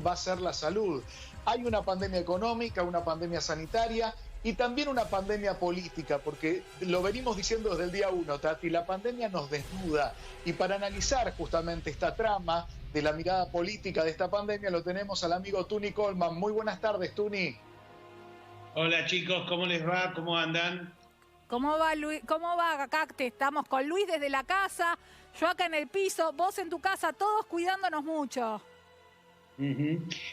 va a ser la salud. Hay una pandemia económica, una pandemia sanitaria y también una pandemia política, porque lo venimos diciendo desde el día 1, Tati, la pandemia nos desnuda. Y para analizar justamente esta trama de la mirada política de esta pandemia, lo tenemos al amigo Tuni Coleman. Muy buenas tardes, Tuni. Hola chicos, ¿cómo les va? ¿Cómo andan? ¿Cómo va, Luis? ¿Cómo va? Acá estamos con Luis desde la casa, yo acá en el piso, vos en tu casa, todos cuidándonos mucho.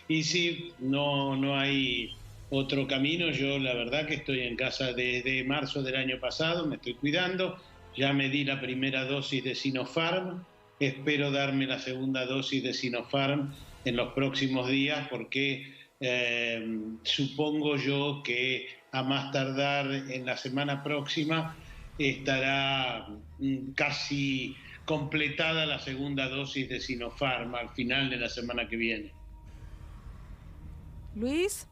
Y sí, no hay otro camino. Yo la verdad que estoy en casa desde marzo del año pasado, me estoy cuidando. Ya me di la primera dosis de Sinopharm, espero darme la segunda dosis de Sinopharm en los próximos días porque supongo yo que a más tardar en la semana próxima estará casi completada la segunda dosis de Sinopharm al final de la semana que viene. Luis.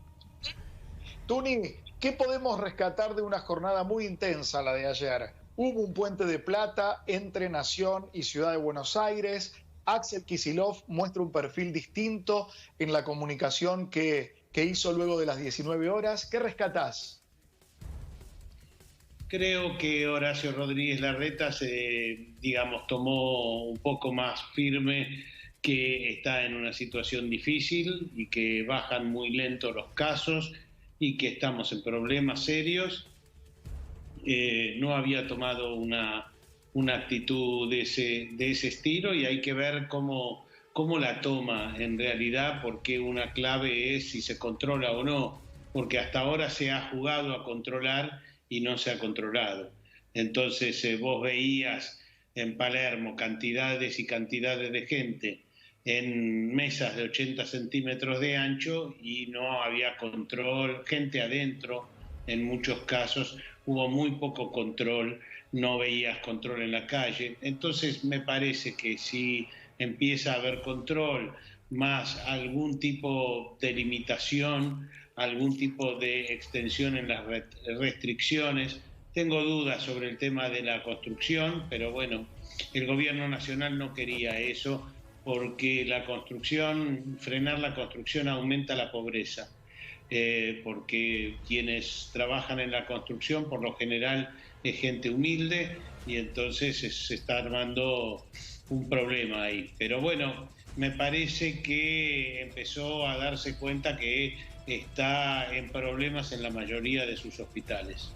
Tuni, ¿qué podemos rescatar de una jornada muy intensa, la de ayer? Hubo un puente de plata entre Nación y Ciudad de Buenos Aires. Axel Kicillof muestra un perfil distinto en la comunicación que hizo luego de las 19 horas. ¿Qué rescatás? Creo que Horacio Rodríguez Larreta tomó un poco más firme que está en una situación difícil y que bajan muy lento los casos y que estamos en problemas serios. No había tomado una actitud de ese estilo y hay que ver cómo la toma en realidad, porque una clave es si se controla o no, porque hasta ahora se ha jugado a controlar y no se ha controlado. Entonces vos veías en Palermo cantidades y cantidades de gente en mesas de 80 centímetros de ancho y no había control, gente adentro en muchos casos, hubo muy poco control, no veías control en la calle. Entonces me parece que si empieza a haber control, más algún tipo de limitación, algún tipo de extensión en las restricciones. Tengo dudas sobre el tema de la construcción, pero bueno, el gobierno nacional no quería eso porque frenar la construcción aumenta la pobreza, porque quienes trabajan en la construcción por lo general es gente humilde y entonces se está armando un problema ahí. Pero bueno, me parece que empezó a darse cuenta que está en problemas en la mayoría de sus hospitales.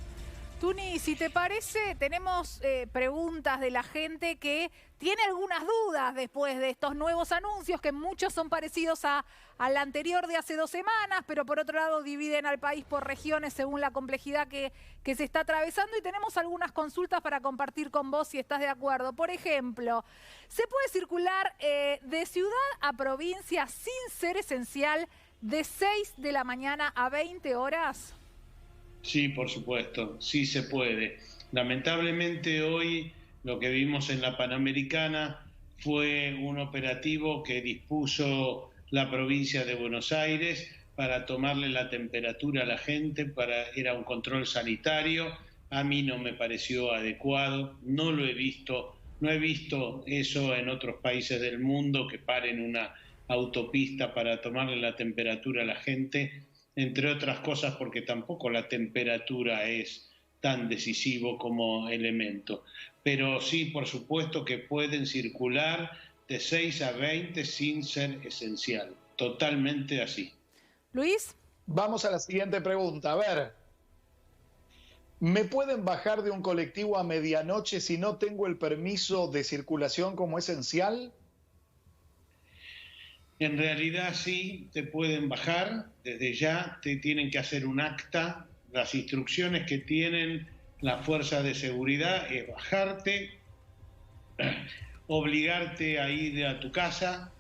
Tuni, si te parece, tenemos preguntas de la gente que tiene algunas dudas después de estos nuevos anuncios, que muchos son parecidos al anterior de hace 2 semanas, pero por otro lado dividen al país por regiones según la complejidad que se está atravesando, y tenemos algunas consultas para compartir con vos si estás de acuerdo. Por ejemplo, ¿se puede circular de ciudad a provincia sin ser esencial de 6 de la mañana a 20 horas? Sí, por supuesto, sí se puede. Lamentablemente hoy lo que vimos en la Panamericana fue un operativo que dispuso la provincia de Buenos Aires para tomarle la temperatura a la gente, era un control sanitario. A mí no me pareció adecuado, no lo he visto, no he visto eso en otros países del mundo, que paren una autopista para tomarle la temperatura a la gente, entre otras cosas porque tampoco la temperatura es tan decisivo como elemento. Pero sí, por supuesto que pueden circular de 6 a 20 sin ser esencial. Totalmente así. Luis. Vamos a la siguiente pregunta. A ver, ¿me pueden bajar de un colectivo a medianoche si no tengo el permiso de circulación como esencial? En realidad sí, te pueden bajar, desde ya te tienen que hacer un acta. Las instrucciones que tienen las fuerzas de seguridad es bajarte, obligarte a ir a tu casa,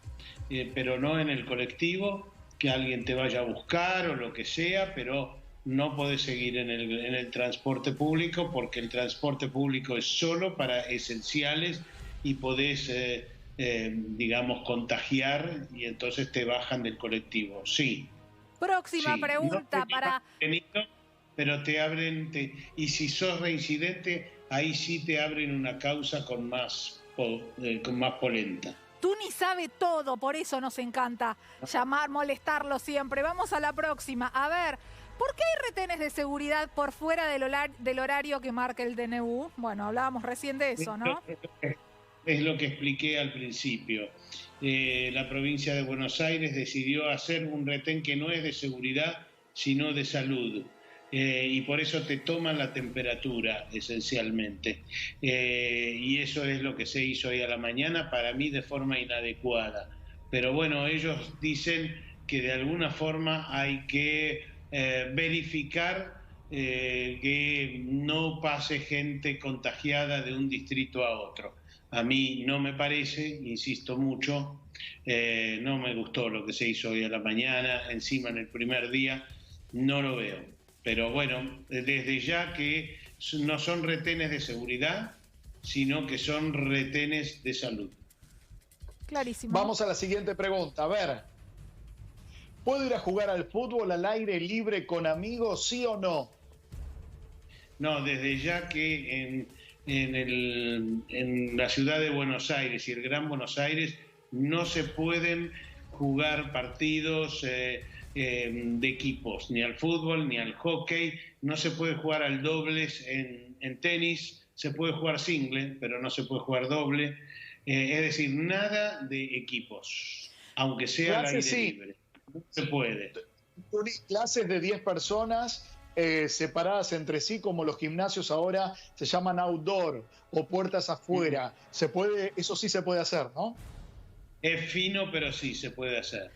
pero no en el colectivo, que alguien te vaya a buscar o lo que sea, pero no podés seguir en el transporte público, porque el transporte público es solo para esenciales y podés contagiar y entonces te bajan del colectivo. Sí. Próxima Sí. pregunta No para... pero te abren, y si sos reincidente, ahí sí te abren una causa con más polenta. Tuni sabe todo, por eso nos encanta llamar, molestarlo siempre. Vamos a la próxima. A ver, ¿por qué hay retenes de seguridad por fuera del horario que marca el DNU? Bueno, hablábamos recién de eso, ¿no? Es lo que expliqué al principio. La provincia de Buenos Aires decidió hacer un retén que no es de seguridad, sino de salud. Y por eso te toman la temperatura, esencialmente. Y eso es lo que se hizo hoy a la mañana, para mí de forma inadecuada. Pero bueno, ellos dicen que de alguna forma hay que verificar que no pase gente contagiada de un distrito a otro. A mí no me parece, insisto mucho, no me gustó lo que se hizo hoy a la mañana, encima en el primer día, no lo veo. Pero bueno, desde ya que no son retenes de seguridad, sino que son retenes de salud. Clarísimo. Vamos a la siguiente pregunta. A ver, ¿puedo ir a jugar al fútbol al aire libre con amigos, sí o no? No, desde ya que en la ciudad de Buenos Aires y el Gran Buenos Aires no se pueden jugar partidos de equipos, ni al fútbol, ni al hockey, no se puede jugar al dobles en tenis, se puede jugar single, pero no se puede jugar doble, es decir, nada de equipos, aunque sea al aire libre, no se puede. Clases de 10 personas separadas entre sí, como los gimnasios ahora se llaman outdoor o puertas afuera. Se puede, eso sí se puede hacer, ¿no? Es fino, pero sí se puede hacer.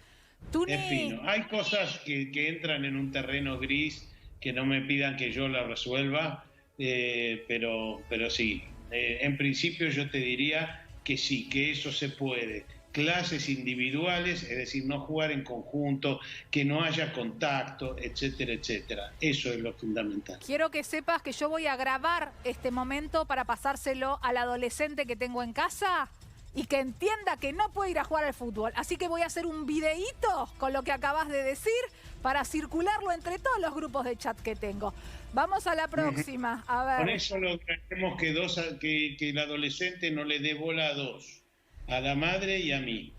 Tuni. Es fino. Hay cosas que entran en un terreno gris que no me pidan que yo la resuelva, pero sí. En principio yo te diría que sí, que eso se puede. Clases individuales, es decir, no jugar en conjunto, que no haya contacto, etcétera, etcétera. Eso es lo fundamental. Quiero que sepas que yo voy a grabar este momento para pasárselo al adolescente que tengo en casa y que entienda que no puede ir a jugar al fútbol. Así que voy a hacer un videíto con lo que acabas de decir para circularlo entre todos los grupos de chat que tengo. Vamos a la próxima. A ver. Con eso lograremos que el adolescente no le dé bola a dos. A la madre y a mí.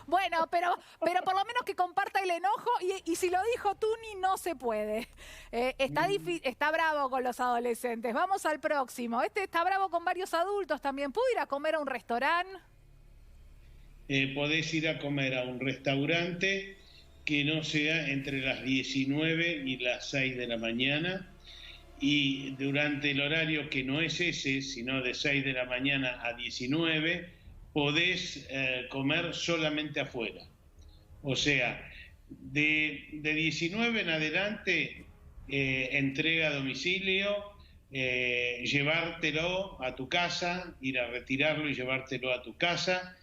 Bueno, pero por lo menos que comparta el enojo y si lo dijo Tuni, no se puede. Está bravo con los adolescentes. Vamos al próximo. Este está bravo con varios adultos también. ¿Puedo ir a comer a un restaurante? Podés ir a comer a un restaurante que no sea entre las 19 y las 6 de la mañana. Y durante el horario que no es ese, sino de 6 de la mañana a 19, podés comer solamente afuera. O sea, de 19 en adelante, entrega a domicilio, llevártelo a tu casa, ir a retirarlo y llevártelo a tu casa.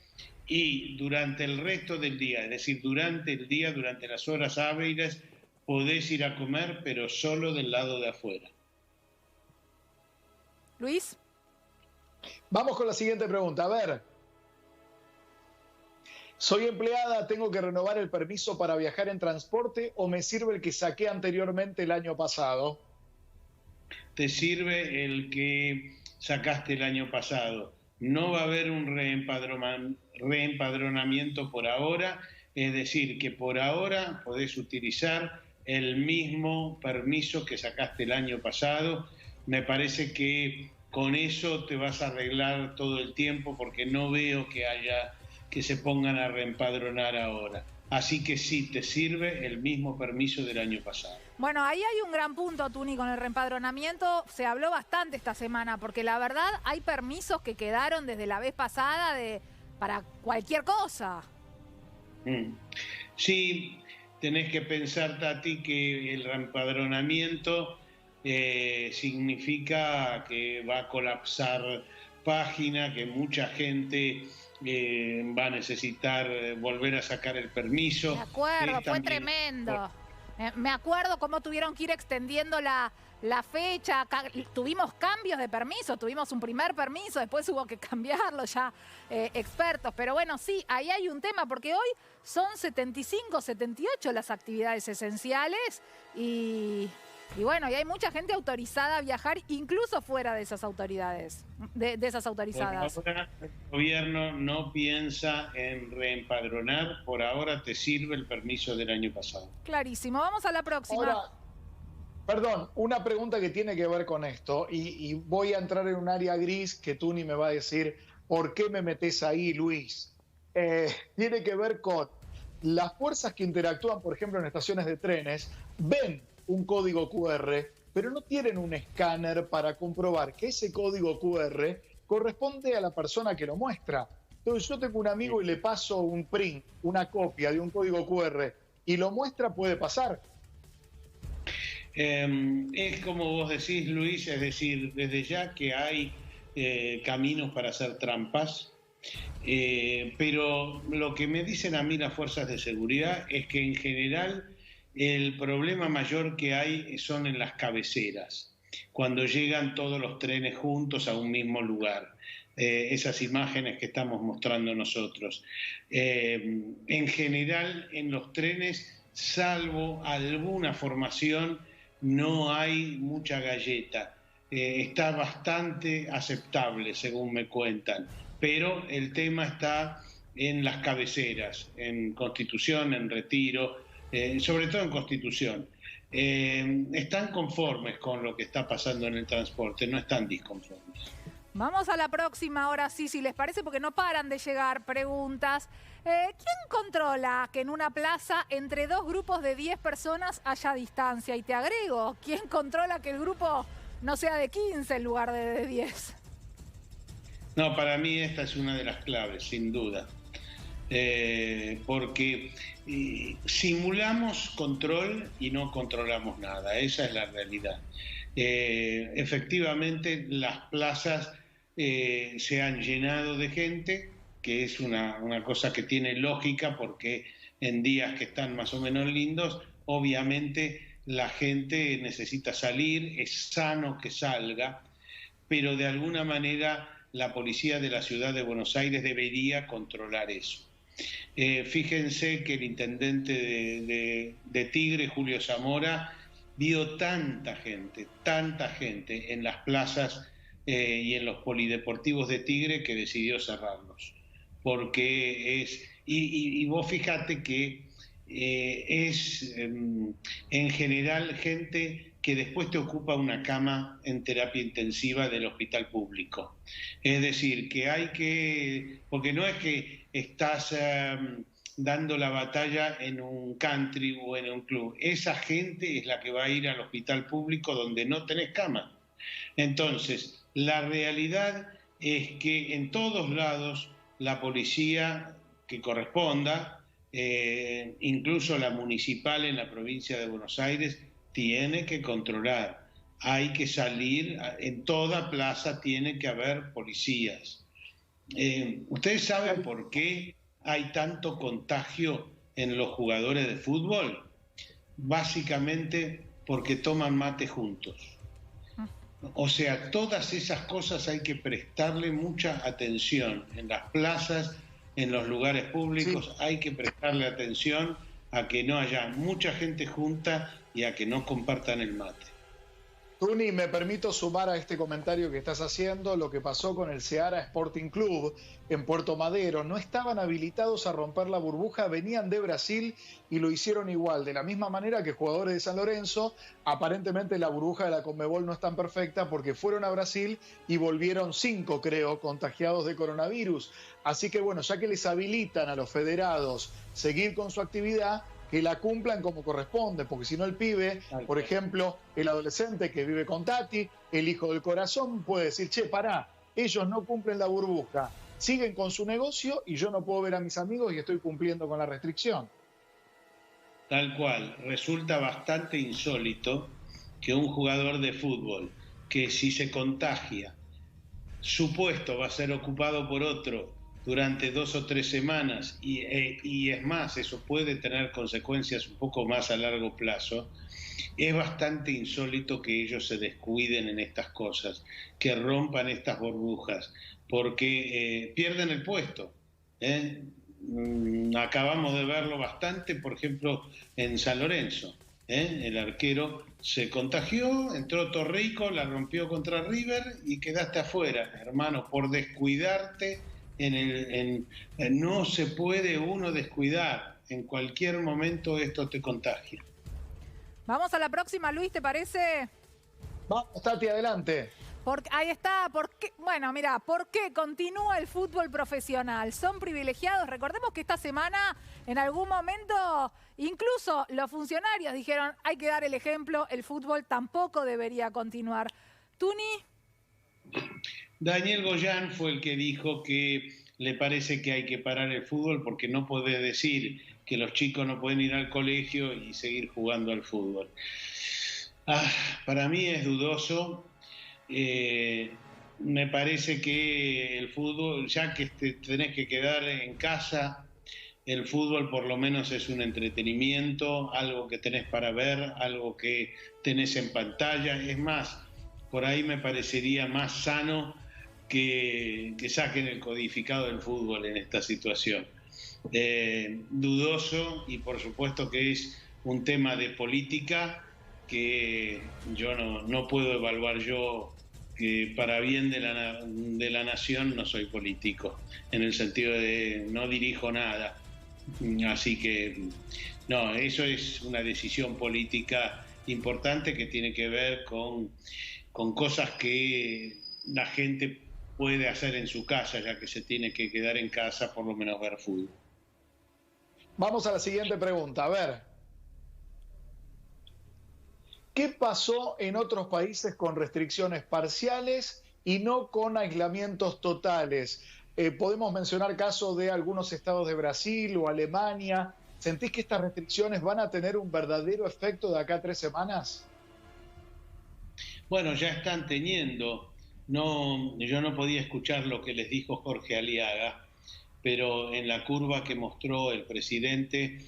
Y durante el resto del día, es decir, durante el día, durante las horas hábiles, podés ir a comer, pero solo del lado de afuera. Luis. Vamos con la siguiente pregunta. A ver. ¿Soy empleada, tengo que renovar el permiso para viajar en transporte o me sirve el que saqué anteriormente el año pasado? Te sirve el que sacaste el año pasado. No va a haber un reempadronamiento por ahora, es decir, que por ahora podés utilizar el mismo permiso que sacaste el año pasado. Me parece que con eso te vas a arreglar todo el tiempo porque no veo que se pongan a reempadronar ahora. Así que sí, te sirve el mismo permiso del año pasado. Bueno, ahí hay un gran punto, Tuni, con el reempadronamiento. Se habló bastante esta semana porque la verdad hay permisos que quedaron desde la vez pasada para cualquier cosa. Sí, tenés que pensar, Tati, que el reempadronamiento significa que va a colapsar página, que mucha gente va a necesitar volver a sacar el permiso. Me acuerdo, fue tremendo. Me acuerdo cómo tuvieron que ir extendiendo la fecha. Tuvimos cambios de permiso, tuvimos un primer permiso, después hubo que cambiarlo ya, expertos. Pero bueno, sí, ahí hay un tema, porque hoy son 75, 78 las actividades esenciales y Y bueno, y hay mucha gente autorizada a viajar, incluso fuera de esas autoridades, de esas autorizadas. Por ahora, el gobierno no piensa en reempadronar, por ahora te sirve el permiso del año pasado. Clarísimo. Vamos a la próxima. Ahora, perdón, una pregunta que tiene que ver con esto, y voy a entrar en un área gris que tú ni me vas a decir por qué me metes ahí, Luis. Tiene que ver con las fuerzas que interactúan, por ejemplo, en estaciones de trenes, ven un código QR, pero no tienen un escáner para comprobar que ese código QR corresponde a la persona que lo muestra. Entonces yo tengo un amigo y le paso un print, una copia de un código QR, y lo muestra, puede pasar. Es como vos decís, Luis, es decir, desde ya que hay caminos para hacer trampas, pero lo que me dicen a mí las fuerzas de seguridad es que en general el problema mayor que hay son en las cabeceras, cuando llegan todos los trenes juntos a un mismo lugar. Esas imágenes que estamos mostrando nosotros. En general, en los trenes, salvo alguna formación, no hay mucha galleta. Está bastante aceptable, según me cuentan, pero el tema está en las cabeceras, en Constitución, en Retiro, sobre todo en Constitución. Están conformes con lo que está pasando en el transporte, no están disconformes. Vamos a la próxima, ahora sí, si les parece, porque no paran de llegar preguntas. ¿Quién controla que en una plaza entre dos grupos de 10 personas haya distancia? Y te agrego, ¿quién controla que el grupo no sea de 15 en lugar de 10? No, para mí esta es una de las claves, sin duda. Porque simulamos control y no controlamos nada, esa es la realidad. Efectivamente, las plazas se han llenado de gente, que es una cosa que tiene lógica, porque en días que están más o menos lindos, obviamente la gente necesita salir, es sano que salga, pero de alguna manera la policía de la ciudad de Buenos Aires debería controlar eso. Fíjense que el intendente de Tigre, Julio Zamora, vio tanta gente en las plazas y en los polideportivos de Tigre que decidió cerrarlos. Porque y vos fíjate que es en general gente que después te ocupa una cama en terapia intensiva del hospital público. Es decir, porque no es que estás dando la batalla en un country o en un club. Esa gente es la que va a ir al hospital público donde no tenés cama. Entonces, la realidad es que en todos lados la policía que corresponda, incluso la municipal en la provincia de Buenos Aires, tiene que controlar. Hay que salir, en toda plaza tiene que haber policías. ¿Ustedes saben por qué hay tanto contagio en los jugadores de fútbol? Básicamente porque toman mate juntos. O sea, todas esas cosas hay que prestarle mucha atención. En las plazas, en los lugares públicos, sí, hay que prestarle atención a que no haya mucha gente junta y a que no compartan el mate. Tuni, me permito sumar a este comentario que estás haciendo lo que pasó con el Seara Sporting Club en Puerto Madero. No estaban habilitados a romper la burbuja, venían de Brasil y lo hicieron igual. De la misma manera que jugadores de San Lorenzo, aparentemente la burbuja de la Conmebol no es tan perfecta porque fueron a Brasil y volvieron 5, creo, contagiados de coronavirus. Así que bueno, ya que les habilitan a los federados seguir con su actividad, que la cumplan como corresponde, porque si no el pibe, por ejemplo, el adolescente que vive con Tati, el hijo del corazón, puede decir, che, pará, ellos no cumplen la burbuja, siguen con su negocio y yo no puedo ver a mis amigos y estoy cumpliendo con la restricción. Tal cual, resulta bastante insólito que un jugador de fútbol, que si se contagia, su puesto va a ser ocupado por otro durante 2 o 3 semanas y es más, eso puede tener consecuencias un poco más a largo plazo, es bastante insólito que ellos se descuiden en estas cosas, que rompan estas burbujas, porque pierden el puesto. Acabamos de verlo bastante, por ejemplo, en San Lorenzo. el arquero, se contagió, entró Torrico, la rompió contra River y quedaste afuera, hermano, por descuidarte. No se puede uno descuidar, en cualquier momento esto te contagia. Vamos a la próxima, Luis, ¿te parece? Vamos, Tati, adelante. Ahí está. Bueno, mira, ¿por qué continúa el fútbol profesional? ¿Son privilegiados? Recordemos que esta semana, en algún momento, incluso los funcionarios dijeron, hay que dar el ejemplo, el fútbol tampoco debería continuar. ¿Tuni? Daniel Goyan fue el que dijo que le parece que hay que parar el fútbol porque no puede decir que los chicos no pueden ir al colegio y seguir jugando al fútbol. Para mí es dudoso. Me parece que el fútbol, ya que te tenés que quedar en casa, el fútbol por lo menos es un entretenimiento, algo que tenés para ver, algo que tenés en pantalla. Es más, por ahí me parecería más sano que saquen el codificado del fútbol en esta situación. Dudoso, y por supuesto que es un tema de política que yo no puedo evaluar yo, que para bien de la nación no soy político, en el sentido de no dirijo nada. Así que no, eso es una decisión política importante que tiene que ver con cosas que la gente puede hacer en su casa, ya que se tiene que quedar en casa, por lo menos ver fútbol. Vamos a la siguiente pregunta. A ver, ¿qué pasó en otros países con restricciones parciales y no con aislamientos totales? Podemos mencionar casos de algunos estados de Brasil o Alemania. ¿Sentís que estas restricciones van a tener un verdadero efecto de acá a 3 semanas? Bueno, ya están teniendo. Yo no podía escuchar lo que les dijo Jorge Aliaga, pero en la curva que mostró el presidente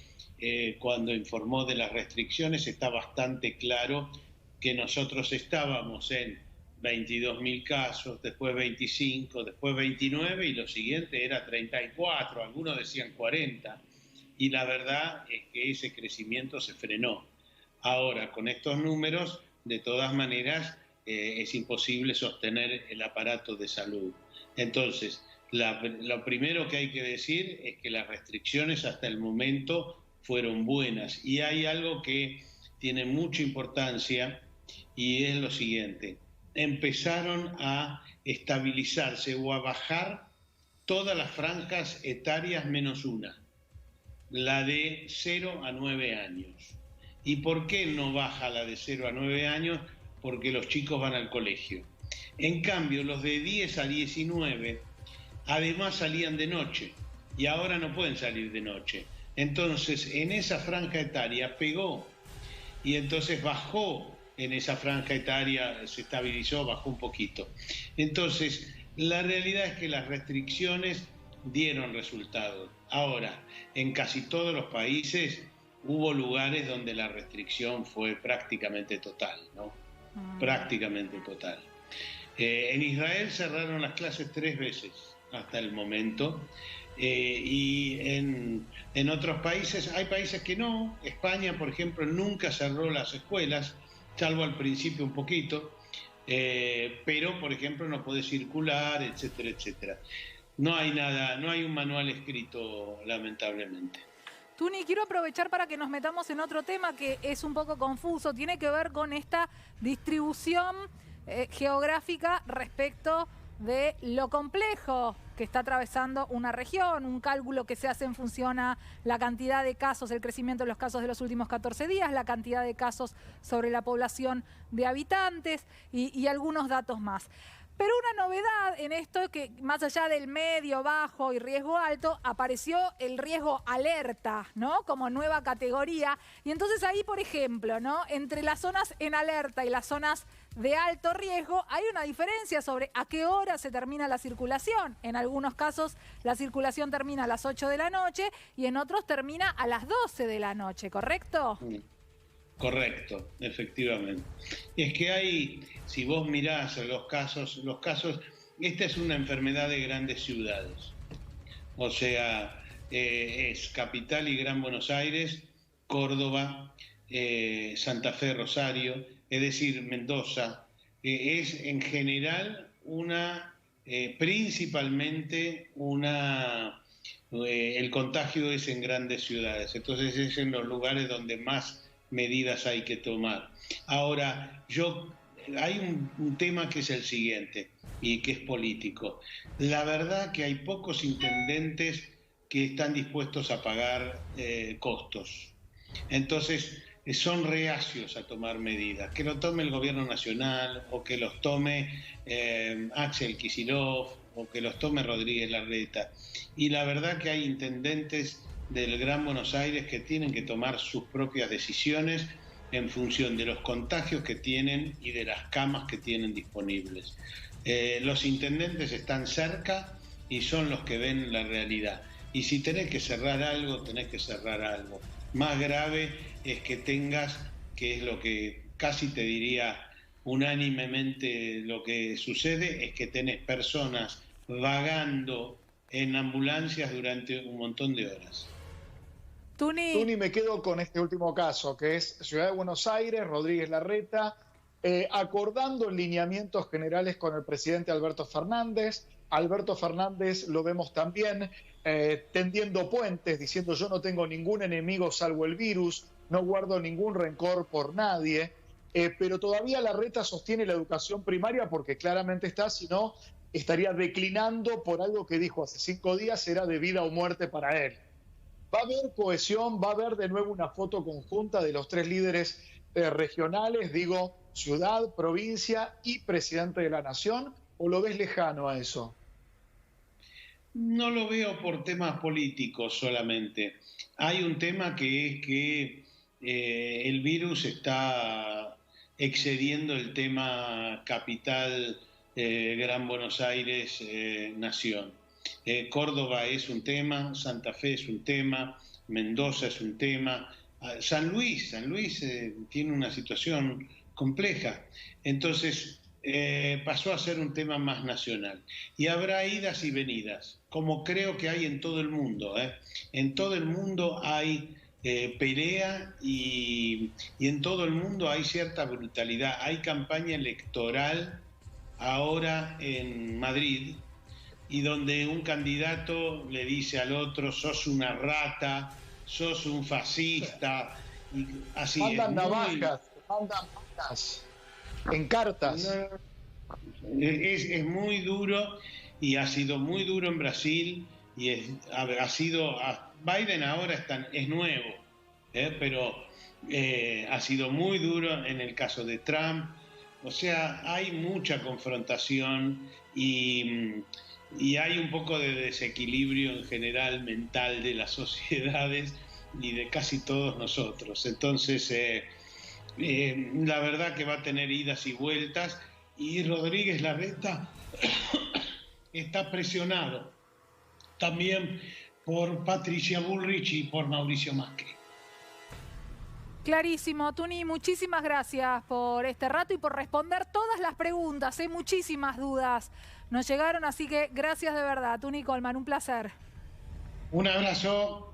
cuando informó de las restricciones está bastante claro que nosotros estábamos en 22.000 casos, después 25, después 29 y lo siguiente era 34, algunos decían 40. Y la verdad es que ese crecimiento se frenó. Ahora, con estos números, de todas maneras, es imposible sostener el aparato de salud. Entonces, lo primero que hay que decir es que las restricciones hasta el momento fueron buenas. Y hay algo que tiene mucha importancia y es lo siguiente. Empezaron a estabilizarse o a bajar todas las franjas etarias menos una, la de 0 a 9 años. ¿Y por qué no baja la de 0 a 9 años? Porque los chicos van al colegio. En cambio, los de 10 a 19 además salían de noche y ahora no pueden salir de noche. Entonces, en esa franja etaria pegó y entonces bajó en esa franja etaria, se estabilizó, bajó un poquito. Entonces, la realidad es que las restricciones dieron resultados. Ahora, en casi todos los países hubo lugares donde la restricción fue prácticamente total, ¿no? Prácticamente total. En Israel cerraron las clases 3 veces hasta el momento. Y en otros países, hay países que no. España, por ejemplo, nunca cerró las escuelas, salvo al principio un poquito, pero, por ejemplo, no puede circular, etcétera, etcétera. No hay nada, no hay un manual escrito, lamentablemente. Tuni, quiero aprovechar para que nos metamos en otro tema que es un poco confuso, tiene que ver con esta distribución geográfica respecto de lo complejo que está atravesando una región, un cálculo que se hace en función a la cantidad de casos, el crecimiento de los casos de los últimos 14 días, la cantidad de casos sobre la población de habitantes y algunos datos más. Pero una novedad en esto es que más allá del medio, bajo y riesgo alto, apareció el riesgo alerta, ¿no? Como nueva categoría. Y entonces ahí, por ejemplo, ¿no? Entre las zonas en alerta y las zonas de alto riesgo hay una diferencia sobre a qué hora se termina la circulación. En algunos casos la circulación termina a las 8 de la noche y en otros termina a las 12 de la noche, ¿correcto? Correcto, efectivamente. Es que hay, si vos mirás los casos, esta es una enfermedad de grandes ciudades. O sea, es Capital y Gran Buenos Aires, Córdoba, Santa Fe, Rosario, es decir, Mendoza, es en general principalmente el contagio es en grandes ciudades, entonces es en los lugares donde más medidas hay que tomar. Ahora, hay un tema que es el siguiente y que es político. La verdad que hay pocos intendentes que están dispuestos a pagar costos. Entonces, son reacios a tomar medidas. Que lo tome el gobierno nacional o que los tome Axel Kicillof o que los tome Rodríguez Larreta. Y la verdad que hay intendentes del Gran Buenos Aires que tienen que tomar sus propias decisiones en función de los contagios que tienen y de las camas que tienen disponibles. Los intendentes están cerca y son los que ven la realidad. Y si tenés que cerrar algo, tenés que cerrar algo. Más grave es que tengas, que es lo que casi te diría unánimemente lo que sucede, es que tenés personas vagando en ambulancias durante un montón de horas. Tuni, me quedo con este último caso, que es Ciudad de Buenos Aires, Rodríguez Larreta, acordando lineamientos generales con el presidente Alberto Fernández. Alberto Fernández lo vemos también tendiendo puentes, diciendo yo no tengo ningún enemigo salvo el virus, no guardo ningún rencor por nadie, pero todavía Larreta sostiene la educación primaria porque claramente si no, estaría declinando por algo que dijo hace 5 días, era de vida o muerte para él. ¿Va a haber cohesión? ¿Va a haber de nuevo una foto conjunta de los 3 líderes regionales, digo, ciudad, provincia y presidente de la nación? ¿O lo ves lejano a eso? No lo veo por temas políticos solamente. Hay un tema que es que el virus está excediendo el tema capital, Gran Buenos Aires, nación. Córdoba es un tema, Santa Fe es un tema, Mendoza es un tema, San Luis tiene una situación compleja. Entonces pasó a ser un tema más nacional. Y habrá idas y venidas, como creo que hay en todo el mundo. En todo el mundo hay pelea y en todo el mundo hay cierta brutalidad. Hay campaña electoral ahora en Madrid, y donde un candidato le dice al otro, sos una rata, sos un fascista, y así mandan navajas, mandan mandas en cartas. Es muy duro, y ha sido muy duro en Brasil, y Biden ahora es nuevo, pero ha sido muy duro en el caso de Trump. O sea, hay mucha confrontación y hay un poco de desequilibrio en general mental de las sociedades y de casi todos nosotros. Entonces, la verdad que va a tener idas y vueltas, y Rodríguez Larreta está presionado también por Patricia Bullrich y por Mauricio Macri. Clarísimo, Tuni, muchísimas gracias por este rato y por responder todas las preguntas. Muchísimas dudas nos llegaron, así que gracias de verdad, Tuni Coleman, un placer. Un abrazo.